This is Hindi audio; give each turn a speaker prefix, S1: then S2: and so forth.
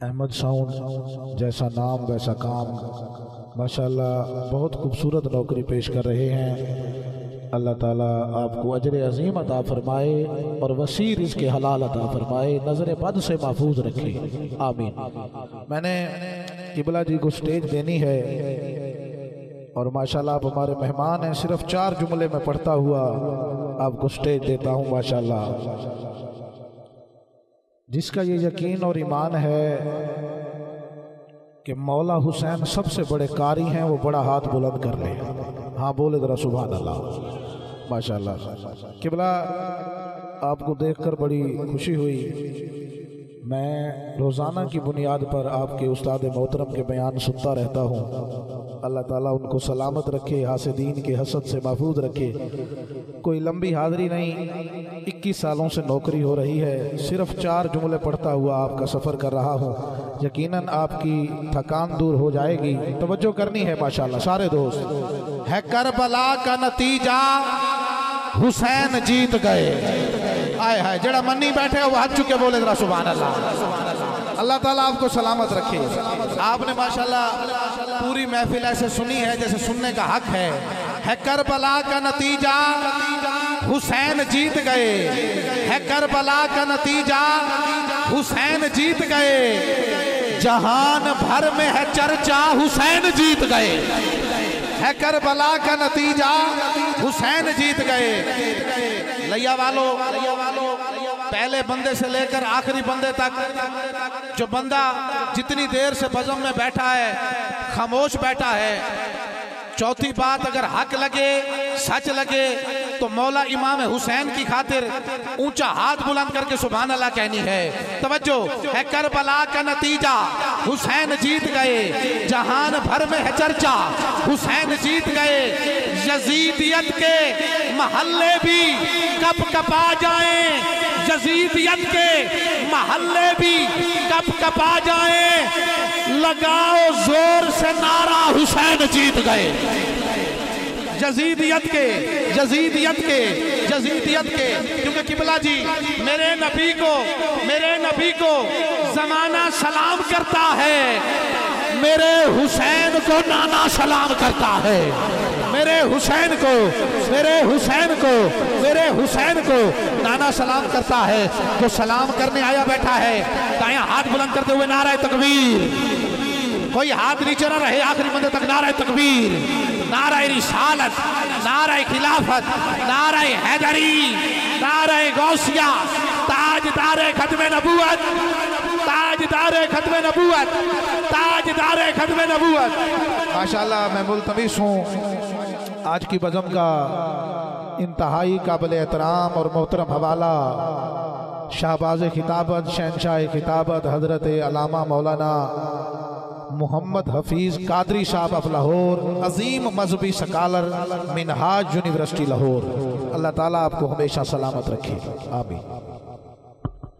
S1: अहमद साउंड जैसा नाम वैसा काम, माशाल्लाह बहुत खूबसूरत नौकरी पेश कर रहे हैं। अल्लाह ताला आपको अजर अजीम अता फरमाए और वसी रिज़्क़ हलाल अता फरमाए, नज़र बद से महफूज रखे, आमीन। मैंने किबला जी को स्टेज देनी है और माशाल्लाह आप हमारे मेहमान हैं। सिर्फ 4 जुमले में पढ़ता हुआ आपको स्टेज देता हूँ। माशाल्लाह जिसका ये यकीन और ईमान है कि मौला हुसैन सबसे बड़े कारी हैं, वो बड़ा हाथ बुलंद कर ले। हाँ बोले ज़रा सुभान अल्लाह। माशाल्लाह किबला आपको देखकर बड़ी खुशी हुई। मैं रोज़ाना की बुनियाद पर आपके उस्ताद मोहतरम के बयान सुनता रहता हूँ। अल्लाह ताला उनको सलामत रखे, हासिदीन के हसद से महफूज रखे। कोई लंबी हाज़री नहीं, 21 सालों से नौकरी हो रही है। सिर्फ 4 जुमले पढ़ता हुआ आपका सफ़र कर रहा हूँ। यकीनन आपकी थकान दूर हो जाएगी। तवज्जो करनी है माशाल्लाह सारे दोस्त। है करबला का नतीजा हुसैन जीत गए। आए हाय जड़ा मन्नी बैठे हो वो हाथ चुके बोले जरा सुभान अल्लाह। अल्लाह ताला आपको सलामत रखे। आपने माशाल्लाह पूरी महफिल ऐसे सुनी है जैसे सुनने का हक है करबला का नतीजा हुसैन जीत गए। है करबला का नतीजा हुसैन जीत गए। जहान भर में है चर्चा हुसैन जीत गए। है करबला का नतीजा हुसैन जीत गए। लिया वालों पहले बंदे से लेकर आखिरी बंदे तक जो बंदा जितनी देर से बज़म में बैठा है, खामोश बैठा है, चौथी बात अगर हक लगे, सच लगे तो मौला इमाम हुसैन की खातिर ऊंचा हाथ बुलंद करके सुभान अल्लाह कहनी है। तवज्जो है करबला का नतीजा हुसैन जीत गए। जहान भर में है चर्चा हुसैन जीत गए। यजीदियत के महल्ले भी कप कपा जाएं। यजीदियत के महल्ले भी कप कपा जाएं। लगाओ जोर से नारा हुसैन जीत गए। यजीदियत के क्योंकि किबला जी मेरे नबी को जमाना सलाम करता है, मेरे हुसैन को नाना सलाम करता है। मेरे हुसैन को नाना सलाम करता है। जो सलाम करने आया बैठा है दायां हाथ बुलंद करते हुए नारा तकबीर। कोई हाथ नीचे ना रहे, आखिरी बंदे तक नारा तकबीर, नारा रिसालत, नारा खिलाफत, नारा हैदरी, नारा गौसिया, ताजदारे खत्मे नबूवत, ताजदारे खत्मे नबूवत, ताजदारे खत्मे नबूवत। माशाल्लाह मैं मुल्तमिस हूँ आज की बज़म का इंतहाई काबिल एहतराम और मोहतरम हवाला शाहबाज़ खिताबत, शहनशाह खिताबत हज़रत अल्लामा मौलाना मोहम्मद हफीज़ कादरी साहब ऑफ लाहौर, अजीम मजहबी सकालर, मिनहाज यूनिवर्सिटी लाहौर। अल्लाह ताला आपको हमेशा सलामत रखे, आमीन।